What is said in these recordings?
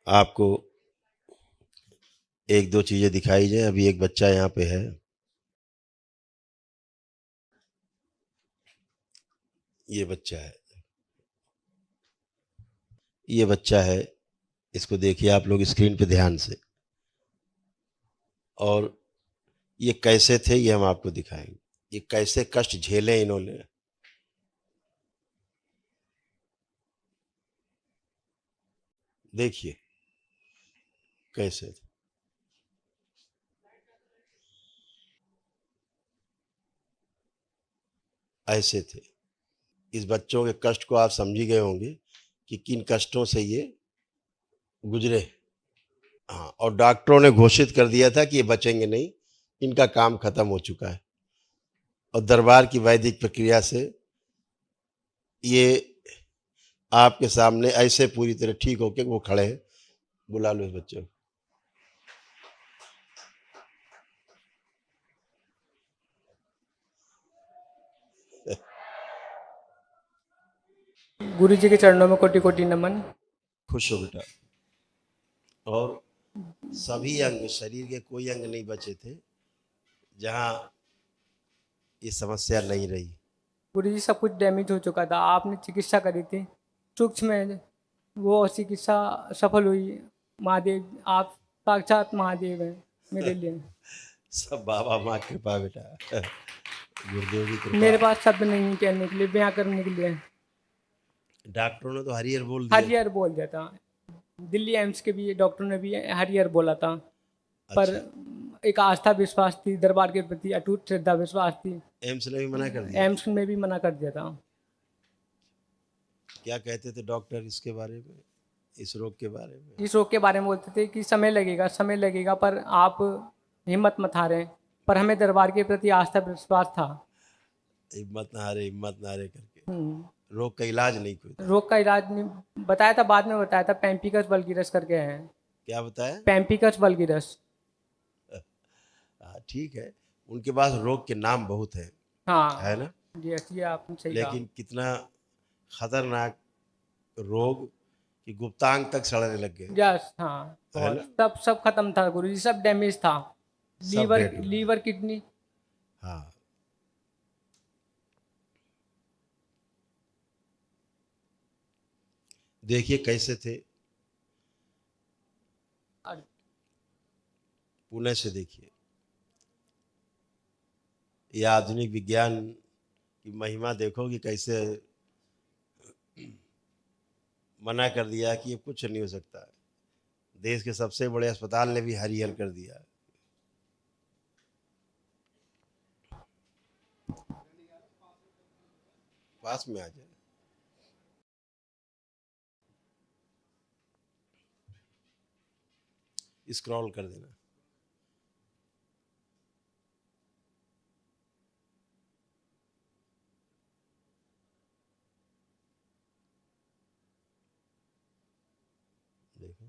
आपको एक दो चीजें दिखाई जाए। अभी एक बच्चा यहाँ पे है, ये बच्चा है, ये बच्चा है। इसको देखिए आप लोग स्क्रीन पे ध्यान से, और ये कैसे थे ये हम आपको दिखाएंगे। ये कैसे कष्ट झेले इन्होंने। देखिए कैसे थे। ऐसे थे। इस बच्चों के कष्ट को आप समझ ही गए होंगे कि किन कष्टों से ये गुजरे। हाँ, और डॉक्टरों ने घोषित कर दिया था कि ये बचेंगे नहीं, इनका काम खत्म हो चुका है। और दरबार की वैदिक प्रक्रिया से ये आपके सामने ऐसे पूरी तरह ठीक होके वो खड़े हैं। बुला लो इस बच्चे को। गुरु जी के चरणों में कोटि कोटि नमन। खुश हो बेटा। और सभी अंग, शरीर के कोई अंग नहीं बचे थे जहां ये समस्या नहीं रही। गुरु जी सब कुछ डैमेज हो चुका था, आपने चिकित्सा करी थी सूक्ष्म में, वो चिकित्सा सफल हुई। महादेव, आप साक्षात महादेव हैं मेरे लिए। सब बाबा माँ कृपा बेटा, गुरुदेव की कृपा। मेरे पास शब्द नहीं है कहने के लिए, बयां करने के लिए। डॉक्टरों ने तो हरियर बोल दिया। हरियर बोल दिया था, दिल्ली एम्स के भी डॉक्टरों ने भी हरियर बोला था। पर अच्छा, एक आस्था विश्वास थी, दरबार के प्रति अटूट श्रद्धा विश्वास थी। एम्स ने भी मना कर दिया था। एम्स में भी मना कर दिया था। क्या कहते थे डॉक्टर इसके बारे में, इस रोग के बारे में? इस रोग के बारे में बोलते थे कि समय लगेगा, समय लगेगा, पर आप हिम्मत मत हारें। पर हमें दरबार के प्रति आस्था विश्वास था। हिम्मत ना हारे, हिम्मत ना हारे करके। हम्म, रोग का इलाज नहीं कोई था। रोग का इलाज नहीं बताया था, बाद में बताया था, पैम्पिकस वल्गीरस करके है। क्या बताया? पैम्पिकस वल्गीरस। हाँ ठीक है, उनके पास रोग के नाम बहुत है हाँ ना। जी, ये आपने सही कहा। लेकिन कितना खतरनाक रोग कि गुप्तांग तक सड़ने लग गए। यस, हाँ है बहुत, ना। सब सब खत्म था गुरु जी, सब डैमेज था। सब लीवर, डेड हो गए। Liver kidney. हाँ, देखिए कैसे थे। पुणे से देखिए, ये आधुनिक विज्ञान की महिमा देखो कि कैसे मना कर दिया कि ये कुछ नहीं हो सकता है। देश के सबसे बड़े अस्पताल ने भी हरिहर कर दिया। पास में आ जाए। स्क्रॉल कर देना। देखो,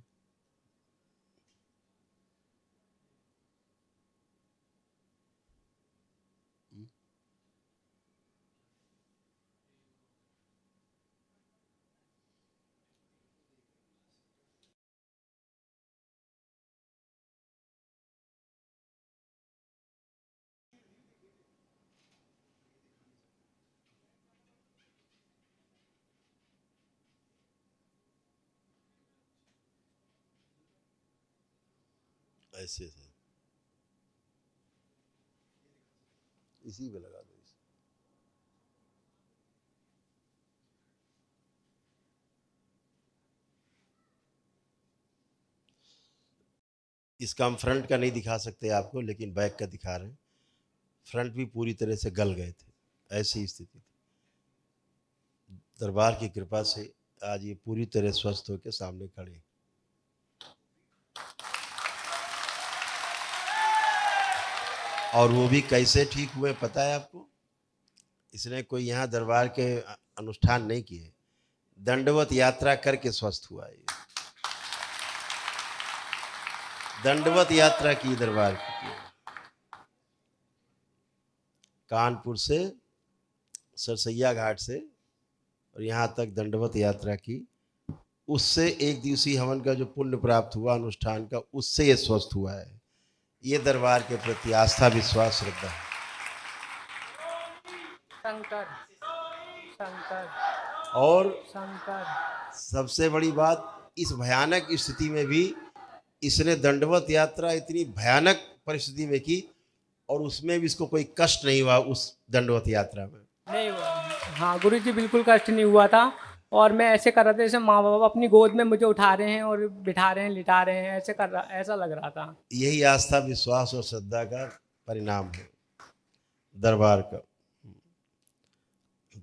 ऐसे थे। इसी पे लगा दो। इसका हम फ्रंट का नहीं दिखा सकते आपको, लेकिन बैक का दिखा रहे हैं। फ्रंट भी पूरी तरह से गल गए थे, ऐसी स्थिति थी। दरबार की कृपा से आज ये पूरी तरह स्वस्थ होकर सामने खड़े हैं। और वो भी कैसे ठीक हुए पता है आपको? इसने कोई यहाँ दरबार के अनुष्ठान नहीं किए, दंडवत यात्रा करके स्वस्थ हुआ है। दंडवत यात्रा की दरबार की, कानपुर से, सरसैया घाट से, और यहाँ तक दंडवत यात्रा की। उससे एक दिवसीय हवन का जो पुण्य प्राप्त हुआ अनुष्ठान का, उससे ये स्वस्थ हुआ है। ये दरबार के प्रति आस्था, विश्वास, श्रद्धा है। शंकर शंकर और शंकर। सबसे बड़ी बात, इस भयानक स्थिति में भी इसने दंडवत यात्रा इतनी भयानक परिस्थिति में की और उसमें भी इसको कोई कष्ट नहीं हुआ उस दंडवत यात्रा में। नहीं हुआ। हाँ गुरु जी, बिल्कुल कष्ट नहीं हुआ था। और मैं ऐसे कर रहा था जैसे माँ बाप अपनी गोद में मुझे उठा रहे हैं और बिठा रहे हैं, लिटा रहे हैं, ऐसे कर रहा, ऐसा लग रहा था। यही आस्था, विश्वास और श्रद्धा का परिणाम है दरबार का।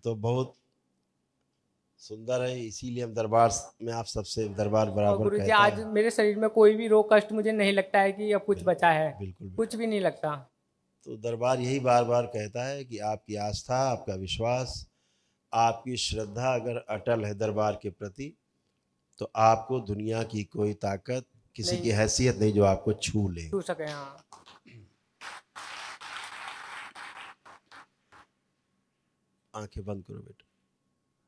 तो बहुत सुंदर है, इसीलिए हम दरबार में आप सबसे दरबार और बराबर गुरु जी, कहता आज है। मेरे शरीर में कोई भी रोग कष्ट मुझे नहीं लगता है कि अब कुछ बचा है। बिल्कुल भी। कुछ भी नहीं लगता। तो दरबार यही बार बार कहता है कि आपकी आस्था, आपका विश्वास, आपकी श्रद्धा अगर अटल है दरबार के प्रति, तो आपको दुनिया की कोई ताकत, किसी की नहीं हैसियत नहीं जो आपको छू ले। छू सके। हाँ। आंखें बंद करो बेटा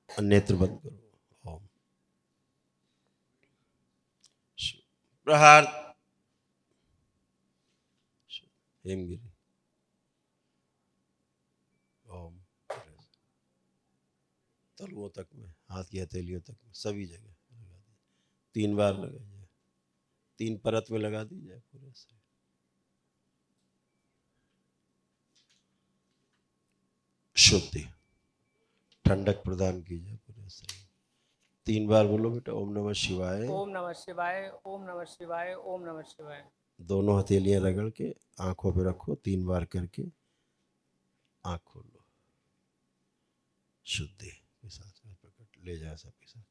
और नेत्र बंद करो। ओम प्रहार हेमगिरी। ओम तलुओं तक में, हाथ की हथेलियों तक में, सभी जगह लगा दीजिए। 3 बार लगाइए, 3 परत में लगा दीजिए पूरे से। शुद्धि, ठंडक प्रदान कीजिए पूरे शरीर। 3 बार बोलो बेटा, ओम नमः शिवाय। ओम नमः शिवाय, ओम नमः शिवाय, ओम नमः शिवाय। दोनों हथेलियां रगड़ के आंखों पे रखो, 3 बार करके आंख खोलो। शुद्धि के साथ में प्रकट ले जाए सबके साथ।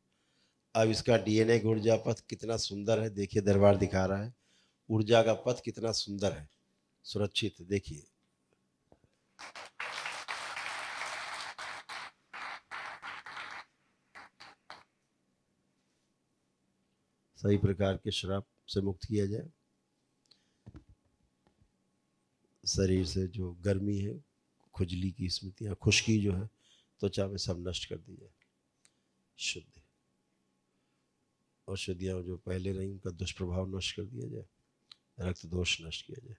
अब इसका डीएनए ऊर्जा पथ कितना सुंदर है, देखिए दरबार दिखा रहा है। ऊर्जा का पथ कितना सुंदर है, सुरक्षित, देखिए। सही प्रकार के श्राप से मुक्त किया जाए। शरीर से जो गर्मी है, खुजली की स्मृतियां, खुश्की जो है त्वचा में, सब नष्ट कर दी जाए। शुद्धि, औषधियां जो पहले रही उनका दुष्प्रभाव नष्ट कर दिया जाए। रक्त दोष नष्ट किया जाए।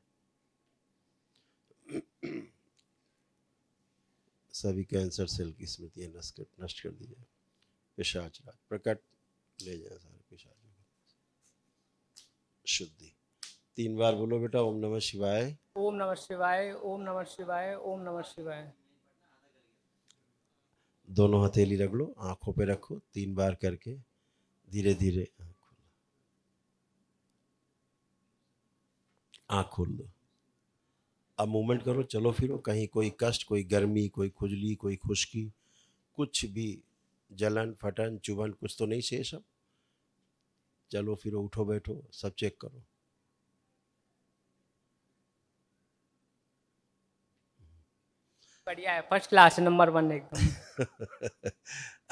सभी कैंसर सेल की स्मृतियां नष्ट कर दी जाए। पिशाच राज प्रकट ले जाए सारे पिशाच। शुद्धि 3 बार बोलो बेटा, ओम नमः शिवाय। ओम नमः शिवाय, ओम नमः शिवाय, ओम नमः शिवाय। दोनों हथेली रख लो, आंखों पे रखो, 3 बार करके धीरे धीरे आंख खोल दो। अब मूवमेंट करो, चलो फिरो, कहीं कोई कष्ट, कोई गर्मी, कोई खुजली, कोई खुश्की, कुछ भी जलन, फटन, चुभन कुछ तो नहीं शेष। अब चलो फिरो, उठो बैठो, सब चेक करो। बढ़िया है, फर्स्ट क्लास, नंबर 1 एकदम।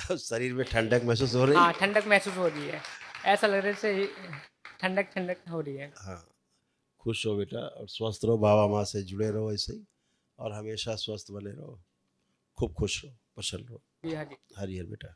अब शरीर में ठंडक महसूस हो रही। हाँ, ठंडक महसूस हो रही है। ऐसा लग रहा है जैसे ठंडक ठंडक हो रही है। हाँ, खुश हो बेटा और स्वस्थ रहो, बाबा माँ से जुड़े रहो ऐसे ही, और हमेशा स्वस्थ बने रहो, खूब खुश रहो, प्रसन्न रहो। जी हाँ जी। हरिहर बेटा।